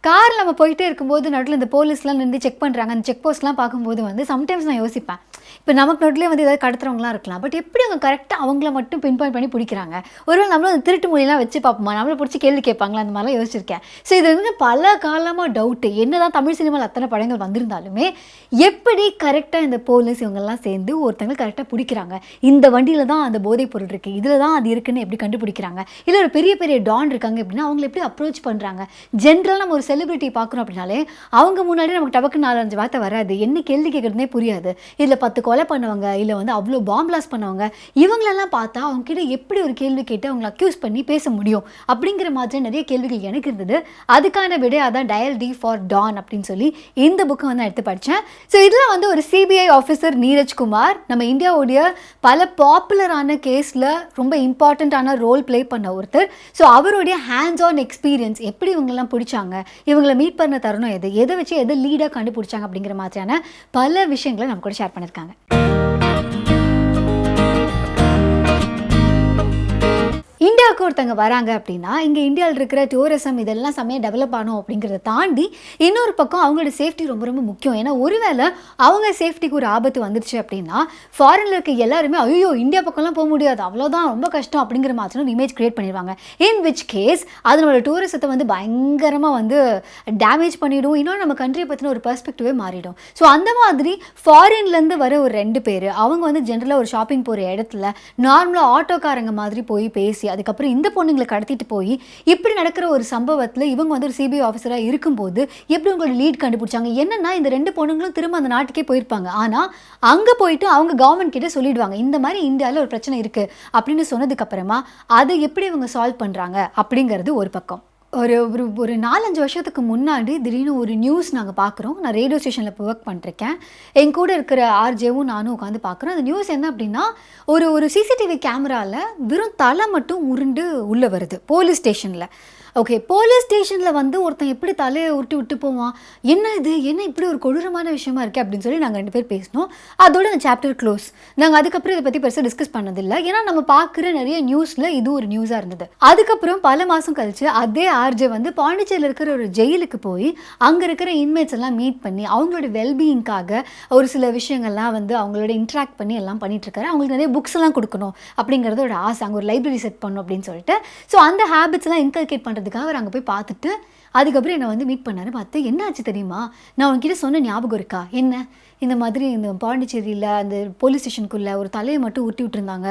காரில் நம்ம போயிட்டே இருக்கும்போது நடுவில் இந்த போலீஸ்லாம் நின்று செக் பண்ணுறாங்க. அந்த செக் போஸ்ட்லாம் பார்க்கும்போது வந்து சம்டைம்ஸ் நான் யோசிப்பேன், இப்போ நமக்கு நடுவில் வந்து ஏதாவது கடத்துறவங்களாம் இருக்கலாம், பட் எப்படி அவங்க கரெக்டாக அவங்கள மட்டும் பின் பாயிண்ட் பண்ணி பிடிக்கிறாங்க? ஒருவேளை நம்மளும் அந்த திருட்டு மொழியெல்லாம் வச்சு பார்ப்போமா, நம்மளை பிடிச்சி கேள்வி கேட்பாங்களா, அந்த மாதிரிலாம் யோசிச்சிருக்கேன். ஸோ இது வந்து பல காலமாக டவுட்டு. என்ன தான் தமிழ் சினிமாவில் அத்தனை படங்கள் வந்திருந்தாலுமே எப்படி கரெக்டாக இந்த போலீஸ் இவங்கெல்லாம் சேர்ந்து ஒருத்தங்க கரெக்டாக பிடிக்கிறாங்க? இந்த வண்டியில் தான் அந்த போதைப் பொருள் இருக்குது, இதில் தான் அது இருக்குன்னு எப்படி கண்டுபிடிக்கிறாங்க? இல்லை ஒரு பெரிய பெரிய டான் இருக்காங்க அப்படின்னா அவங்களை எப்படி அப்ரோச் பண்ணுறாங்க? ஜென்ரலாக நம்ம ஒரு செலிபிரிட்டி பார்க்குறோம் அப்படின்னாலே அவங்க முன்னாடி நமக்கு டபக்கு 4-5 வார்த்தை வராது, என்ன கேள்வி கேட்குறதுனே புரியாது. இதில் 10 கொலை பண்ணவங்க, இல்லை வந்து அவ்வளோ பாம் பிளாஸ்ட் பண்ணவங்க, இவங்களெல்லாம் பார்த்தா அவங்க கிட்ட எப்படி ஒரு கேள்வி கேட்டு அவங்களை அக்யூஸ் பண்ணி பேச முடியும் அப்படிங்கிற மாதிரி நிறைய கேள்விகள் எனக்கு இருந்தது. அதுக்கான விட அதான் டயல் டி ஃபார் டான் அப்படின்னு சொல்லி இந்த புக்கை வந்து எடுத்து படித்தேன். ஸோ இதில் வந்து ஒரு சிபிஐ ஆஃபீஸர் நீரஜ்குமார் நம்ம இந்தியாவுடைய பல பாப்புலரான கேஸில் ரொம்ப இம்பார்ட்டண்ட்டான ரோல் ப்ளே பண்ண ஒருத்தர். ஸோ அவருடைய ஹேண்ட்ஸ் ஆன் எக்ஸ்பீரியன்ஸ், எப்படி இவங்கெல்லாம் பிடிச்சாங்க, இவங்களை மீட் பண்ண தருணம் எது, எதை வச்சு எதை லீடாக கண்டுபிடிச்சாங்க அப்படிங்கிற மாதிரியான பல விஷயங்களை நம்ம கூட ஷேர் பண்ணியிருக்காங்க. இந்தியாவுக்கு ஒருத்தங்க வராங்க அப்படின்னா இங்கே இந்தியாவில் இருக்கிற டூரிசம் இதெல்லாம் செம்மையாக டெவலப் ஆகணும் அப்படிங்கிறத தாண்டி இன்னொரு பக்கம் அவங்களோட சேஃப்டி ரொம்ப ரொம்ப முக்கியம். ஏன்னா ஒருவேளை அவங்க சேஃப்டிக்கு ஒரு ஆபத்து வந்துருச்சு அப்படின்னா ஃபாரினில் இருக்க எல்லாருமே ஐயோ இந்தியா பக்கம்லாம் போக முடியாது, அவ்வளோதான், ரொம்ப கஷ்டம் அப்படிங்கிற மாதிரி ஒரு இமேஜ் கிரியேட் பண்ணிடுவாங்க. இன் விச் கேஸ் அது நம்மளோட டூரிசத்தை வந்து பயங்கரமாக வந்து டேமேஜ் பண்ணிவிடும். இன்னொன்று நம்ம கண்ட்ரியை பற்றின ஒரு பெர்ஸ்பெக்டிவே மாறிடும். ஸோ அந்த மாதிரி ஃபாரின்லேருந்து வர ஒரு 2 பேர் அவங்க வந்து ஜென்ரலாக ஒரு ஷாப்பிங் போகிற இடத்துல நார்மலாக ஆட்டோக்காரங்க மாதிரி போய் பேசி அதுக்கப்புறம் இந்த பொண்ணுங்களை கடத்திட்டு போய் இப்படி நடக்கிற ஒரு சம்பவத்தில் இவங்க வந்து ஒரு சிபிஐ ஆஃபீஸராக இருக்கும்போது எப்படி உங்களோட லீட் கண்டுபிடிச்சாங்க? என்னன்னா இந்த 2 பொண்ணுங்களும் திரும்ப அந்த நாட்டுக்கே போயிருப்பாங்க. ஆனால் அங்கே போயிட்டு அவங்க கவர்மெண்ட் கிட்ட சொல்லிடுவாங்க இந்த மாதிரி இந்தியாவில் ஒரு பிரச்சனை இருக்குது அப்படின்னு சொன்னதுக்கு அப்புறமா அதை எப்படி இவங்க சால்வ் பண்ணுறாங்க அப்படிங்கிறது ஒரு பக்கம். ஒரு ஒரு ஒரு 4-5 வருஷத்துக்கு முன்னாடி திடீர்னு ஒரு நியூஸ் நாங்கள் பார்க்குறோம். நான் ரேடியோ ஸ்டேஷனில் இப்போ ஒர்க் பண்ணிருக்கேன். என் கூட இருக்கிற ஆர்ஜேவும் நானும் உட்காந்து பார்க்குறோம். அந்த நியூஸ் என்ன அப்படின்னா ஒரு சிசிடிவி கேமராவில் வெறும் தலை மட்டும் உருண்டு உள்ளே வருது போலீஸ் ஸ்டேஷனில். ஓகே, போலீஸ் ஸ்டேஷனில் வந்து ஒருத்தன் எப்படி தலையை உருட்டி விட்டு போவான், என்ன இது, என்ன இப்படி ஒரு கொடூரமான விஷயமா இருக்குது அப்படின்னு சொல்லி நாங்கள் 2 பேர் பேசினோம். அதோட அந்த சாப்டர் க்ளோஸ். நாங்கள் அதுக்கப்புறம் இதை பற்றி பெருசாக டிஸ்கஸ் பண்ணதில்லை. ஏன்னா நம்ம பார்க்குற நிறைய நியூஸில் இது ஒரு நியூஸாக இருந்தது. அதுக்கப்புறம் பல மாதம் கழிச்சு அதே ஆர்ஜே வந்து பாண்டிச்சேரியில் இருக்கிற ஒரு ஜெயிலுக்கு போய் அங்கே இருக்கிற இன்மேட்ஸ் எல்லாம் மீட் பண்ணி அவங்களோட வெல்பீயிங்காக ஒரு சில விஷயங்கள்லாம் வந்து அவங்களோட இன்ட்ராக்ட் பண்ணி எல்லாம் பண்ணிட்டுருக்காரு. அவங்களுக்கு நிறைய புக்ஸ் எல்லாம் கொடுக்கணும் அப்படிங்கிறது ஒரு ஆசை, அங்கே ஒரு லைப்ரரி செட் பண்ணணும் அப்படின்னு சொல்லிட்டு. ஸோ அந்த ஹேபிட்ஸ்லாம் இன்கல்கேட் பண்ணுறது அவர் அங்கே போய் பார்த்துட்டு அதுக்கப்புறம் என்னை வந்து மீட் பண்ணாரு. பார்த்து என்ன ஆச்சு தெரியுமா, நான் உங்ககிட்ட சொன்ன ஞாபகம் இருக்கா, என்ன இந்த மாதிரி இந்த பாண்டிச்சேரியில் அந்த போலீஸ் ஸ்டேஷனுக்குள்ளே ஒரு தலையை மட்டும் ஊட்டி விட்டுருந்தாங்க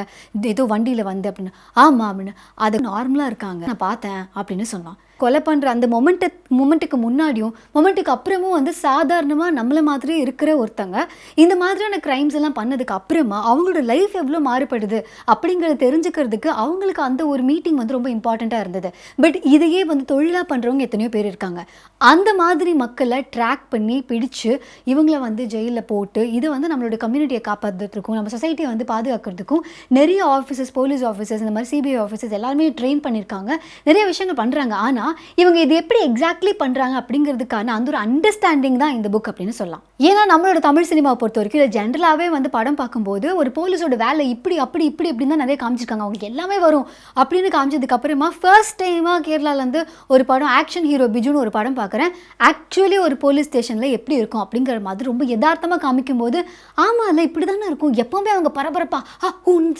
ஏதோ வண்டியில் வந்து அப்படின்னு. ஆமாம் அப்படின்னு, அது நார்மலாக இருக்காங்க, நான் பார்த்தேன் அப்படின்னு சொன்னான். கொலை பண்ணுற அந்த மொமெண்ட்டுக்கு முன்னாடியும் மொமெண்ட்டுக்கு அப்புறமும் வந்து சாதாரணமாக நம்மள மாதிரி இருக்கிற ஒருத்தங்க இந்த மாதிரியான க்ரைம்ஸ் எல்லாம் பண்ணதுக்கு அப்புறமா அவங்களோட லைஃப் எவ்வளோ மாறுபடுது அப்படிங்கிறத தெரிஞ்சுக்கிறதுக்கு அவங்களுக்கு அந்த ஒரு மீட்டிங் வந்து ரொம்ப இம்பார்ட்டண்ட்டாக இருந்தது. பட் இதையே வந்து தொழிலாக பண்ணுறவங்க எத்தனையோ பேர் இருக்காங்க. அந்த மாதிரி மக்களை ட்ராக் பண்ணி பிடிச்சு இவங்கள வந்து ஜெயிலில் போட்டு இதை வந்து நம்மளோட கம்யூனிட்டியை காப்பாற்றுறதுக்கும் நம்ம சொசைட்டியை வந்து பாதுகாக்கிறதுக்கும் நிறைய ஆஃபீஸர்ஸ், போலீஸ் ஆஃபீஸர்ஸ், இந்த மாதிரி சிபிஐ ஆஃபீஸர்ஸ் எல்லாருமே ட்ரெயின் பண்ணியிருக்காங்க, நிறைய விஷயங்கள் பண்ணுறாங்க. ஆனால் இவங்க இது எப்படி எக்ஸாக்ட்லி பண்ணுறாங்க அப்படிங்கிறதுக்கான அந்த ஒரு அண்டர்ஸ்டாண்டிங் தான் இந்த புக் அப்படின்னு சொல்லலாம். ஏன்னா நம்மளோட தமிழ் சினிமாவை பொறுத்த வரைக்கும் இல்லை ஜென்ரலாகவே வந்து படம் பார்க்கும்போது ஒரு போலீஸோட வேலை இப்படி அப்படி இப்படி இப்படின்னு தான் நிறைய காமிச்சிருக்காங்க. அவங்களுக்கு எல்லாமே வரும் அப்படின்னு காமிச்சதுக்கு அப்புறமா ஃபர்ஸ்ட் டைமாக கேரளாலேருந்து ஒரு படம் ஆக்ஷன் ஹீரோ பிஜுன்னு ஒரு படம் பார்க்குறேன். ஆக்சுவலி ஒரு போலீஸ் ஸ்டேஷனில் எப்படி இருக்கும் அப்படிங்கிற மாதிரி ரொம்ப யதார்த்தமாக காமிக்கும் போது ஆமாம் இல்லை இப்படி தானே இருக்கும், எப்போவுமே அவங்க பரபரப்பாக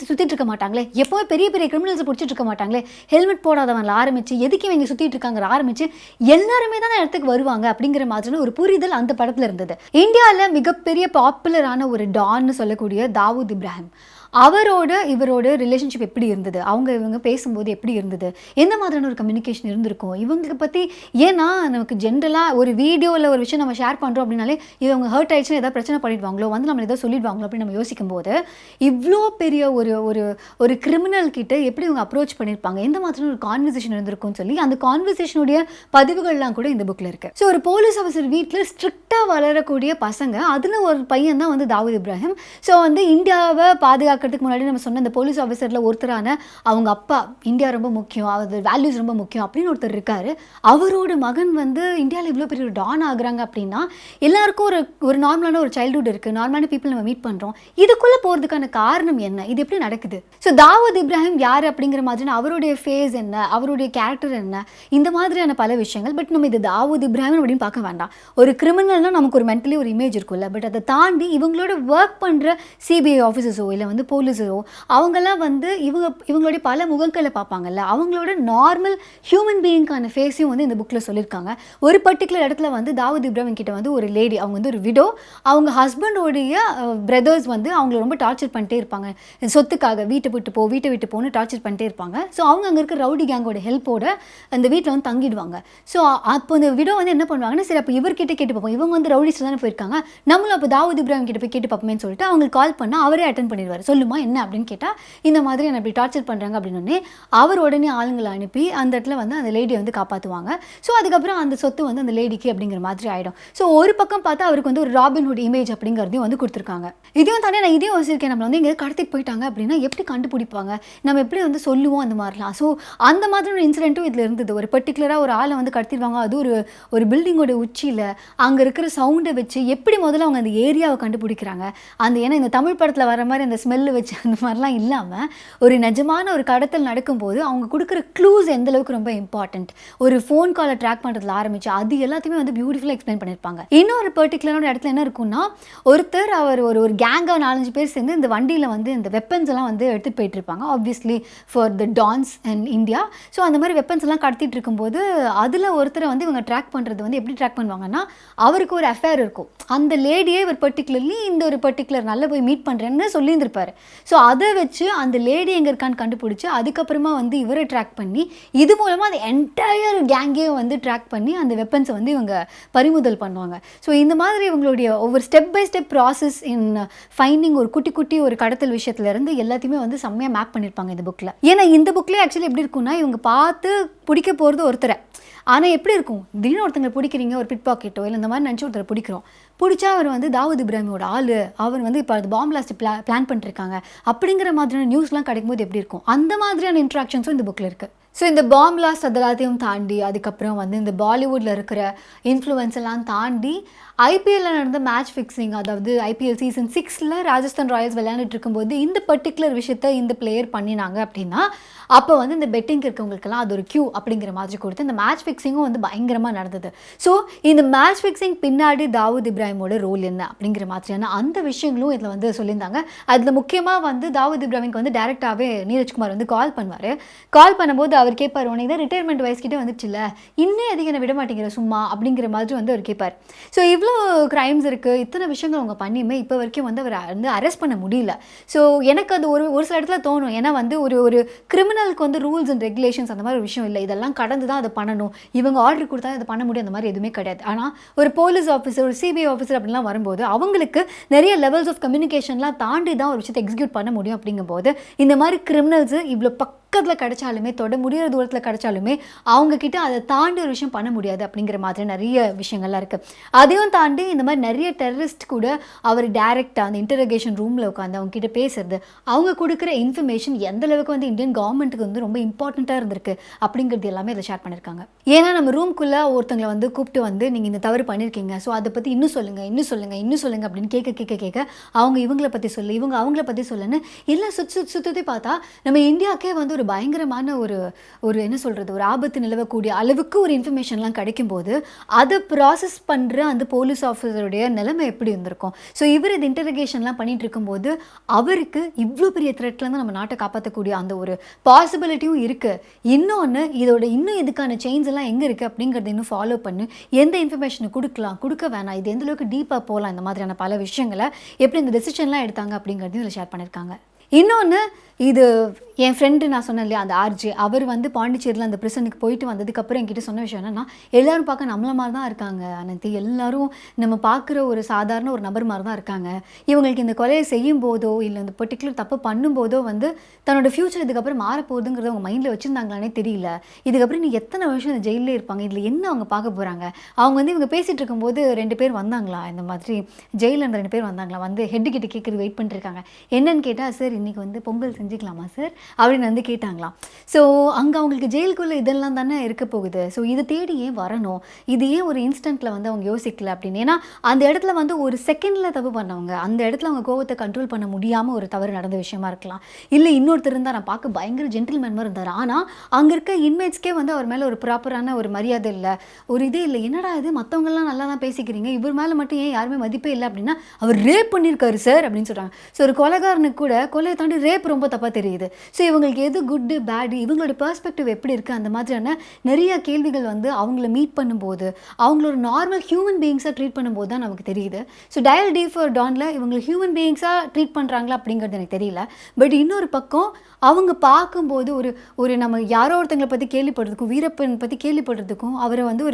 சுற்றிட்டு இருக்க மாட்டாங்களே, எப்போவுமே பெரிய பெரிய கிரிமினல்ஸை பிடிச்சிட்டு இருக்க மாட்டாங்களே, ஹெல்மெட் போடாதவங்களை ஆரம்பித்து எதுக்கு இவங்க சுற்றிட்டு இருக்காங்க ஆரம்பிச்சு எல்லாருமே தான் இடத்துக்கு வருவாங்க அப்படிங்கிற மாதிரியான ஒரு புரிதல் அந்த படத்துல இருந்தது. இந்தியாவில் மிகப்பெரிய பாப்புலரான ஒரு டான்னு சொல்லக்கூடிய தாவூத் இப்ராஹிம், இவரோட ரிலேஷன்ஷிப் எப்படி இருந்தது, இவங்க பேசும்போது எப்படி இருந்தது, எந்த மாதிரியான ஒரு கம்யூனிகேஷன் இருந்திருக்கும் இவங்களுக்கு பற்றி. ஏன்னா நமக்கு ஜென்ரலாக ஒரு வீடியோவில் ஒரு விஷயம் நம்ம ஷேர் பண்ணுறோம் அப்படின்னாலே இவங்க ஹர்ட் ஆயிடுச்சுன்னா ஏதாவது பிரச்சனை பண்ணிடுவாங்களோ, வந்து நம்ம ஏதாவது சொல்லிடுவாங்களோ அப்படின்னு நம்ம யோசிக்கும் போது இவ்வளோ பெரிய ஒரு கிரிமினல் கிட்ட எப்படி இவங்க அப்ரோச் பண்ணியிருப்பாங்க, எந்த மாதிரியான ஒரு கான்வர்சேஷன் இருந்திருக்கும்னு சொல்லி அந்த கான்வர்சேஷனுடைய பதிவுகள்லாம் கூட இந்த புக்கில் இருக்குது. ஸோ ஒரு போலீஸ் ஆஃபீஸர் வீட்டில் ஸ்ட்ரிக்டாக வளரக்கூடிய பசங்க, அதில் ஒரு பையன் தான் வந்து தாவூத் இப்ராஹிம். ஸோ வந்து இந்தியாவை பாதுகாக்க பார்க்கறதுக்கு முன்னாடி நம்ம சொன்ன அந்த போலீஸ் ஆஃபீஸரில் ஒருத்தரான அவங்க அப்பா இந்தியா ரொம்ப முக்கியம், அது வேல்யூஸ் ரொம்ப முக்கியம் அப்படின்னு ஒருத்தர் இருக்காரு. அவரோட மகன் வந்து இந்தியாவில் இவ்வளோ பெரிய ஒரு டான் ஆகுறாங்க அப்படின்னா எல்லாருக்கும் ஒரு ஒரு நார்மலான ஒரு சைல்டுஹுட் இருக்குது, நார்மலான பீப்புள் நம்ம மீட் பண்ணுறோம். இதுக்குள்ளே போகிறதுக்கான காரணம் என்ன, இது எப்படி நடக்குது? ஸோ தாவூத் இப்ராஹிம் யார் அப்படிங்கிற மாதிரியான அவருடைய ஃபேஸ் என்ன, அவருடைய கேரக்டர் என்ன, இந்த மாதிரியான பல விஷயங்கள். பட் நம்ம இது தாவூத் இப்ராஹிம் அப்படின்னு பார்க்க வேண்டாம். ஒரு கிரிமினல்னால் நமக்கு ஒரு மென்டலி ஒரு இமேஜ் இருக்கும்ல. பட் அதை தாண்டி இவங்களோட ஒர்க் பண்ணுற சிபிஐ ஆஃபீஸர்ஸோ இல்லை வந்து போலீஸோ அவங்கெல்லாம் வந்து இவங்களுடைய பல முகங்களை பார்ப்பாங்கல்ல, அவங்களோட நார்மல் ஹியூமன் பீயிங்கான ஃபேஸையும் வந்து இந்த புக்கில் சொல்லியிருக்காங்க. ஒரு பர்டிகுலர் இடத்துல வந்து தாவூத் இப்ராஹிம் கிட்ட வந்து ஒரு லேடி, அவங்க வந்து ஒரு விடோ, அவங்க ஹஸ்பண்டோடைய பிரதர்ஸ் வந்து அவங்கள ரொம்ப டார்ச்சர் பண்ணிட்டே இருப்பாங்க. சொத்துக்காக வீட்டை விட்டு போன்னு டார்ச்சர் பண்ணிட்டே இருப்பாங்க. ஸோ அவங்க அங்கே இருக்க ரவுடி கேங்கோட ஹெல்ப்போட அந்த வீட்டில் வந்து தங்கிடுவாங்க. ஸோ அப்போ இந்த விடோ வந்து என்ன பண்ணுவாங்கன்னா, சரி அப்போ இவர்கிட்ட கேட்டு பார்ப்போம், இவங்க வந்து ரவுடிஸ் தானே போயிருக்காங்க, நம்மளும் அப்போ தாவூத் இப்ராஹிம் கிட்ட போய் கேட்டு பார்ப்போமேன்னு சொல்லிட்டு அவங்களுக்கு கால் பண்ணால் அவரே அட்டன் பண்ணிடுவார். சொல்லுமா என்ன அப்படின்னு கேட்டால், இந்த மாதிரி என்ன இப்படி டார்ச்சர் பண்ணுறாங்க அப்படின்னு அவர் உடனே ஆளுங்களை அனுப்பி அந்த இடத்துல வந்து அந்த லேடியை வந்து காப்பாற்றுவாங்க. ஸோ அதுக்கப்புறம் அந்த சொத்து வந்து அந்த லேடிக்கு அப்படிங்கிற மாதிரி ஆகிடும். ஸோ ஒரு பக்கம் பார்த்தா அவருக்கு வந்து ஒரு ராபின்ஹுட் இமேஜ் அப்படிங்கிறதையும் வந்து கொடுத்துருக்காங்க. இதையும் தானே நான் இதையும் யோசிச்சிருக்கேன், நம்மளை வந்து எங்கேயாவது கடத்திட்டு போயிட்டாங்க அப்படின்னா எப்படி கண்டுபிடிப்பாங்க, நம்ம எப்படி வந்து சொல்லுவோம் அந்த மாதிரிலாம். ஸோ அந்த மாதிரி ஒரு இன்சிடென்ட்டும் இதில் இருந்தது. ஒரு பர்டிகுலராக ஒரு ஆளை வந்து கடத்திடுவாங்க, அது ஒரு பில்டிங்கோட உச்சியில் அங்கே இருக்கிற சவுண்டை வச்சு எப்படி முதல்ல அவங்க அந்த ஏரியாவை கண்டுபிடிக்கிறாங்க. அந்த ஏன்னா இந்த தமிழ் படத்தில் வர மாதிரி அந்த ஸ்மெல்லு வச்சு அந்த மாதிரிலாம் இல்லாமல் ஒரு நிஜமான ஒரு கடத்தல் நடக்கும்போது அவங்க கொடுக்குற க்ளூஸ் எந்த அளவுக்கு ரொம்ப இம்பார்ட்டன்ட், ஒரு ஃபோன் காலை ட்ராக் பண்ணுறதுல ஆரம்பிச்சு அது எல்லாத்தையுமே வந்து பியூட்டிஃபுல்லாக எக்ஸ்பிளைன் பண்ணியிருப்பாங்க. இன்னொரு பர்டிகுலரான இடத்துல என்ன இருக்குன்னா, ஒருத்தர் அவர் ஒரு கேங்காக 4-5 பேர் சேர்ந்து இந்த வண்டியில் வந்து இந்த வெப்பன்ஸ் எல்லாம் வந்து எடுத்துகிட்டு போயிட்டு இருப்பாங்க, obviously for the dance and India. So அந்த மாதிரி வெப்பன்ஸ் எல்லாம் கடத்திட்டு இருக்கும்போது அதில் ஒருத்தரை வந்து இவங்க ட்ராக் பண்ணுறது வந்து எப்படி ட்ராக் பண்ணுவாங்கன்னா, அவருக்கு ஒரு அஃபேர் இருக்கும், அந்த லேடியே ஒரு பர்டிகுலர்லி இந்த ஒரு பர்டிகுலர் நல்ல போய் மீட் பண்ணுறேன்னு சொல்லியிருந்திருப்பாரு. ஸோ அதை வச்சு அந்த லேடி எங்கே இருக்கான்னு கண்டுபிடிச்சி அதுக்கப்புறமா வந்து இவரை ட்ராக் பண்ணி இது மூலமாக அந்த என்டையர் கேங்கே வந்து ட்ராக் பண்ணி அந்த வெப்பன்ஸை வந்து இவங்க பறிமுதல் பண்ணுவாங்க. ஸோ இந்த மாதிரி இவங்களுடைய ஒவ்வொரு step by step process in finding ஒரு குட்டி ஒரு கடத்தல் விஷயத்துலேருந்து எல்லாத்தையுமே வந்து செம்மையாக மேப் பண்ணியிருப்பாங்க இந்த புக்கில். ஏன்னா இந்த புக்லேயே ஆக்சுவலி எப்படி இருக்குன்னா, இவங்க பார்த்து பிடிக்க போகிறது ஒருத்தரை, ஆனால் எப்படி இருக்கும் திடீர்னு ஒருத்தங்களை பிடிக்கிறீங்க, ஒரு பிட் பாக்கெட்டோ இல்லை இந்த மாதிரி நினச்சி ஒருத்தரை பிடிச்சா அவர் வந்து தாவூத் இப்ராஹிமோட ஆள், அவர் வந்து இப்போ அது பாம் பிளாஸ்ட் பிளான் பண்ணிருக்காங்க அப்படிங்கிற மாதிரியான நியூஸ்லாம் கிடைக்கும்போது எப்படி இருக்கும், அந்த மாதிரியான இன்ட்ராக்ஷன்ஸும் இந்த புக்கில் இருக்குது. ஸோ இந்த பாம் பிளாஸ்ட் அதெல்லாத்தையும் தாண்டி அதுக்கப்புறம் வந்து இந்த பாலிவுட்டில் இருக்கிற இன்ஃப்ளூயன்ஸ் எல்லாம் தாண்டி ஐபிஎல்லில் நடந்த மேட்ச் ஃபிக்ஸிங், அதாவது ஐபிஎல் சீசன் 6 ராஜஸ்தான் ராயல்ஸ் விளையாண்டுட்டு இருக்கும்போது இந்த பர்டிகுலர் விஷயத்தை இந்த பிளேயர் பண்ணினாங்க அப்படின்னா அப்போ வந்து இந்த பெட்டிங் இருக்கவங்களுக்கெல்லாம் அது ஒரு கியூ அப்படிங்கிற மாதிரி கொடுத்து இந்த மேட்ச் ஃபிக்ஸிங்கும் வந்து பயங்கரமாக நடந்தது. ஸோ இந்த மேட்ச் ஃபிக்ஸிங் பின்னாடி தாவூத் இப்ராஹிமோட ரோல் என்ன அப்படிங்கிற மாதிரியான அந்த விஷயங்களும் இதில் வந்து சொல்லியிருந்தாங்க. அதில் முக்கியமாக வந்து தாவூத் இப்ராஹிம்க்கு வந்து டேரெக்டாகவே நீரஜ்குமார் வந்து கால் பண்ணும்போது அவர் கேட்பார், உனக்கு தான் ரிட்டையர்மெண்ட் வயசுக்கிட்டே வந்துச்சுல்ல, இன்னும் அதிகம் என்ன விட மாட்டேங்கிற சும்மா அப்படிங்கிற மாதிரி வந்து அவர் கேட்பார். ஸோ இவ்வளோ கிரைம்ஸ் இருக்குது, இத்தனை விஷயங்கள் அவங்க பண்ணியுமே இப்போ வரைக்கும் வந்து அவர் வந்து அரெஸ்ட் பண்ண முடியல. ஸோ எனக்கு அது ஒரு சில இடத்துல தோணும், ஏன்னா வந்து ஒரு கிரிமினலுக்கு வந்து ரூல்ஸ் அண்ட் ரெகுலேஷன்ஸ் அந்த மாதிரி ஒரு விஷயம் இல்லை, இதெல்லாம் கடந்து தான் அதை பண்ணணும், இவங்க ஆர்டர் கொடுத்தா அதை பண்ண முடியும், அந்த மாதிரி எதுவுமே கிடையாது. ஆனால் ஒரு போலீஸ் ஆஃபீஸர், ஒரு சிபிஐ ஆஃபீஸர் அப்படிலாம் வரும்போது அவங்களுக்கு நிறைய லெவல்ஸ் ஆஃப் கம்யூனிகேஷன்லாம் தாண்டி தான் ஒரு விஷயத்தை எக்ஸிக்யூட் பண்ண முடியும். அப்படிங்கும்போது இந்த மாதிரி கிரிமினல்ஸு இவ்வளோ பக்கத்தில் கிடைச்சாலுமே, தொட முடிகிற தூரத்தில் கிடைச்சாலுமே அவங்கக்கிட்ட அதை தாண்டி ஒரு விஷயம் பண்ண முடியாது அப்படிங்கிற மாதிரி நிறைய விஷயங்கள்லாம் இருக்குது. அதையும் தாண்டி இந்த மாதிரி நிறைய டெரரிஸ்ட் கூட அவர் டைரெக்டாக அந்த இன்டரோகேஷன் ரூமில் உட்காந்து அவங்க கிட்ட பேசுறது, அவங்க கொடுக்குற இன்ஃபர்மேஷன் எந்த அளவுக்கு வந்து இந்தியன் கவர்மெண்ட்டுக்கு வந்து ரொம்ப இம்பார்ட்டண்ட்டாக இருந்திருக்கு அப்படிங்கிறது எல்லாமே அதை ஷேர் பண்ணியிருக்காங்க. ஏன்னா நம்ம ரூம்குள்ளே ஒருத்தங்களை வந்து கூப்பிட்டு வந்து நீங்கள் இந்த தவறு பண்ணியிருக்கீங்க, ஸோ அதை பற்றி இன்னும் சொல்லுங்கள் அப்படின்னு கேட்க அவங்க இவங்களை பற்றி சொல்லு, இவங்க அவங்கள பற்றி சொல்லுன்னு எல்லாம் சுற்றி பார்த்தா நம்ம இந்தியாவுக்கே வந்து ஒரு பயங்கரமான ஒரு என்ன சொல்கிறது, ஒரு ஆபத்து நிலவக்கூடிய அளவுக்கு ஒரு இன்ஃபர்மேஷன்லாம் கிடைக்கும்போது அதை ப்ராசஸ் பண்ணுற அந்த போலீஸ் ஆஃபீஸருடைய நிலைமை எப்படி இருந்திருக்கும். ஸோ இவர் இது இன்டர்கேஷன்லாம் பண்ணிட்டு இருக்கும்போது அவருக்கு இவ்வளோ பெரிய த்ரெட்லேருந்து நம்ம நாட்டை காப்பாற்றக்கூடிய அந்த ஒரு பாசிபிலிட்டியும் இருக்குது. இன்னொன்று இன்னும் இதுக்கான சேஞ்ச் எல்லாம் எங்கே இருக்குது அப்படிங்கிறத இன்னும் ஃபாலோ பண்ணி எந்த இன்ஃபர்மேஷனை கொடுக்க வேணாம், இது எந்த அளவுக்கு டீப்பாக போகலாம், இந்த மாதிரியான பல விஷயங்களை எப்படி இந்த டெசிஷன்லாம் எடுத்தாங்க அப்படிங்கிறதையும் இதில் ஷேர் பண்ணியிருக்காங்க. இன்னொன்று இது என் ஃப்ரெண்டு நான் சொன்னேன் இல்லையா அந்த ஆர்ஜே, அவர் வந்து பாண்டிச்சேரியில் அந்த பிரிசனுக்கு போயிட்டு வந்ததுக்கப்புறம் என்கிட்ட சொன்ன விஷயம் என்னன்னா, எல்லாரும் பார்க்க நம்மள மாதிரி தான் இருக்காங்க அனந்தி, எல்லாரும் நம்ம பார்க்குற ஒரு சாதாரண ஒரு நபர் மாதிரி தான் இருக்காங்க. இவங்களுக்கு இந்த கொலையை செய்யும் போதோ இல்லை இந்த பர்டிகுலர் தப்பு பண்ணும்போதோ வந்து தன்னோட ஃப்யூச்சர் இதுக்கப்புறம் மாறப்போகுதுங்கிறத அவங்க மைண்டில் வச்சுருந்தாங்களானே தெரியல. இதுக்கப்புறம் நீ எத்தனை வருஷம் இந்த ஜெயிலே இருப்பாங்க, இதில் என்ன அவங்க பார்க்க போகிறாங்க. அவங்க வந்து இவங்க பேசிகிட்டு இருக்கும்போது 2 பேர் வந்தாங்களா, இந்த மாதிரி ஜெயிலில் இருந்த 2 பேர் வந்தாங்களா, வந்து ஹெட்டு கிட்ட கேட்குறது வெயிட் பண்ணிருக்காங்க. என்னன்னு கேட்டால், சார் இன்றைக்கி வந்து பொங்கல் செஞ்சுக்கலாமா சார் அப்படின்னு வந்து கேட்டாங்களாம். ஸோ அங்கே அவங்களுக்கு ஜெயிலுக்குள்ளே இதெல்லாம் தானே இருக்க போகுது. ஸோ இதை தேடி ஏன் வரணும், இது ஏன் ஒரு இன்ஸ்டன்ட்டில் வந்து அவங்க யோசிக்கல அப்படின்னு. ஏன்னா அந்த இடத்துல வந்து ஒரு செகண்டில் தப்பு பண்ணவங்க, அந்த இடத்துல அவங்க கோவத்தை கண்ட்ரோல் பண்ண முடியாமல் ஒரு தவறு நடந்த விஷயமா இருக்கலாம். இல்லை இன்னொருத்தர் இருந்தால் நான் பார்க்க பயங்கர ஜென்டில்மேன் மாதிரி இருந்தார், ஆனால் அங்கே இருக்க இன்மேட்ஸ்க்கே வந்து அவர் மேலே ஒரு ப்ராப்பரான ஒரு மரியாதை இல்லை, ஒரு இதே இல்லை. என்னடா இது மற்றவங்கலாம் நல்லா தான் பேசிக்கிறீங்க, இவர் மேலே மட்டும் ஏன் யாருமே மதிப்பே இல்லை அப்படின்னா, அவர் ரேப் பண்ணியிருக்காரு சார் அப்படின்னு சொல்கிறாங்க. ஸோ ஒரு கொலைகாரனுக்கு கூட கொலையை தாண்டி ரேப் ரொம்ப தப்பாக தெரியுது. ஸோ இவங்களுக்கு எது குட்டு பேடு, இவங்களோட பெர்ஸ்பெக்டிவ் எப்படி இருக்குது, அந்த மாதிரியான நிறைய கேள்விகள் வந்து அவங்கள மீட் பண்ணும்போது, அவங்கள ஒரு நார்மல் ஹியூமன் பீயிங்ஸாக ட்ரீட் பண்ணும்போது தான் நமக்கு தெரியுது. ஸோ டயல் டி ஃபார் டானில் இவங்களை ஹியூமன் பீயிங்ஸாக ட்ரீட் பண்ணுறாங்களா அப்படிங்கிறது எனக்கு தெரியல. பட் இன்னொரு பக்கம் அவங்க பார்க்கும்போது ஒரு நம்ம யாரோ ஒருத்தங்களை பற்றி கேள்விப்படுறதுக்கும் வீரப்பன் பற்றி கேள்விப்படுறதுக்கும் அவரை வந்து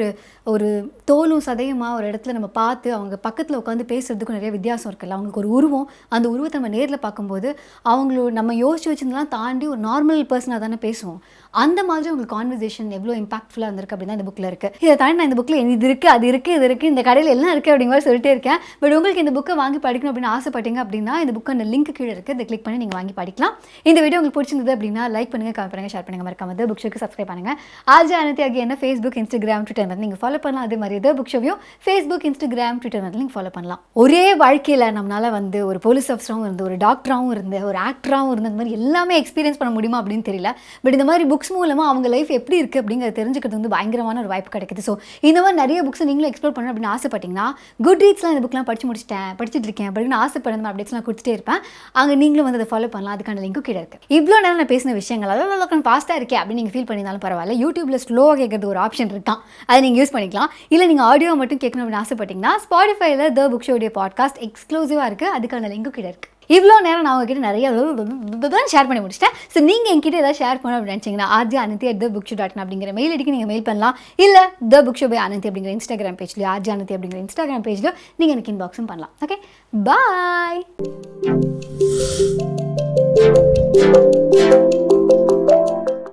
ஒரு தோலும் சதையுமா ஒரு இடத்துல நம்ம பார்த்து அவங்க பக்கத்தில் உட்காந்து பேசுகிறதுக்கும் நிறைய வித்தியாசம் இருக்குல்ல. அவங்களுக்கு ஒரு உருவம், அந்த உருவத்தை நம்ம நேரில் பார்க்கும்போது அவங்களோட நம்ம யோசிச்சு வச்சிருந்தெல்லாம் தாண்டி ஒரு நார்மல் பர்சனாக தானே பேசுவோம். அந்த மாதிரி உங்களுக்கு கான்வர்சேஷன் எவ்வளோ இம்பாக்ட்ஃபுல்லாக இருந்திருக்கு அப்படின்னு தான் இந்த புக்கில் இருக்குது. இதை தாண்டி நான் இந்த புக்கில் இது இருக்குது அது இருக்குது இது இருக்குது இந்த கடையில் எல்லாம் இருக்குது அப்படிங்கிற மாதிரி சொல்லிட்டே இருக்கேன். பட் உங்களுக்கு இந்த புக்கை வாங்கி படிக்கணும் அப்படின்னு ஆசைப்பட்டீங்க அப்படின்னா இந்த புக்கை அந்த லிங்க் கீழே இருக்குது, இதை கிளிக் பண்ணி நீங்கள் வாங்கி படிக்கலாம். இந்த வீடியோ உங்களுக்கு பிடிச்சிருந்தது அப்படின்னா லைக் பண்ணுங்கள், கமெண்ட் பண்ணுங்கள், ஷேர் பண்ணுங்கள், மறக்காம தி புக் ஷோக்கு சப்ஸ்கிரைப் பண்ணுங்கள். ஆர்ஜே அனந்தி ஆகிய என்ன ஃபேஸ்புக் இன்ஸ்டாகிராம் ட்விட்டர் வந்து நீங்கள் ஃபாலோ பண்ணலாம். அதே மாதிரி தி புக் ஷோவையும் ஃபேஸ்புக் இன்ஸ்டாகிராம் ட்விட்டர் வந்து நீங்கள் ஃபாலோ பண்ணலாம். ஒரே வாழ்க்கையில் நம்மளால் வந்து ஒரு போலீஸ் ஆஃபீஸராகவும் இருந்து ஒரு டாக்டராகவும் இருந்து ஒரு ஆக்டராகவும் இருந்து அந்த மாதிரி எல்லாமே எக்ஸ்பீரியன்ஸ் பண்ண முடியுமா அப்படின்னு தெரியல. பட் இந்த மாதிரி புக்ஸ் மூலமாக அவங்க லைஃப் எப்படி இருக்குது அப்படிங்கிறத தெரிஞ்சுக்கிறது வந்து பயங்கரமான ஒரு வாய்ப்பு கிடைக்குது. ஸோ இந்த மாதிரி நிறைய புக்ஸ் நீங்களும் எக்ஸ்ப்ளோர் பண்ணணும் அப்படின்னு ஆசைப்பட்டீங்கன்னா குட் ரீட்ஸ்லாம் இந்த புக்லாம் படிச்சுட்டு இருக்கேன் அப்படின்னு ஆசைப்படுற அப்டேட்ஸ்லாம் கொடுத்துட்டே இருப்பேன். அங்கே நீங்களும் வந்து அதை ஃபாலோ பண்ணலாம். அதுக்கான லிங்க்கும் கீழே இருக்குது. இவ்வளோ நேரம் நான் பேசின விஷயங்கள் அதாவது ஃபாஸ்ட்டாக இருக்கே அப்படின்னு நீங்கள் ஃபீல் பண்ணியிருந்தாலும் பரவாயில்ல, யூடியூப்பில் ஸ்லோவாக கேட்குறது ஒரு ஆப்ஷன் இருக்கான், அதை நீங்கள் யூஸ் பண்ணிக்கலாம். இல்லை நீங்கள் ஆடியோ மட்டும் கேட்கணும் அப்படின்னு ஆசைப்பட்டீங்கன்னா ஸ்பாட்டிஃபைல தி புக் ஷோடைய பாட்காஸ்ட் எக்ஸ்க்ளூசிவாக இருக்குது, அதுக்கான லிங்க்கும் கீழே இருக்குது. இவ்வளோ நேரம் நான் உங்ககிட்ட நிறைய ஷேர் பண்ணி முடிச்சிட்டேன். ஸோ நீங்கள் என்கிட்ட ஏதாவது ஷேர் பண்ணணும் அப்படின்னு நினச்சிங்கன்னா arjananthi@thebookshop.in அப்படிங்கிற மெயில் ஐடிக்கு நீங்கள் மெயில் பண்ணலாம். இல்லை the book show by Ananthi அப்படிங்கிற இன்ஸ்டாகிராம் பேஜ்லையோ arjananthi அப்படிங்கிற இன்ஸ்டாகிராம் பேஜ்லையோ நீங்கள் எனக்கு இன்பாக்ஸும் பண்ணலாம். ஓகே, பாய்.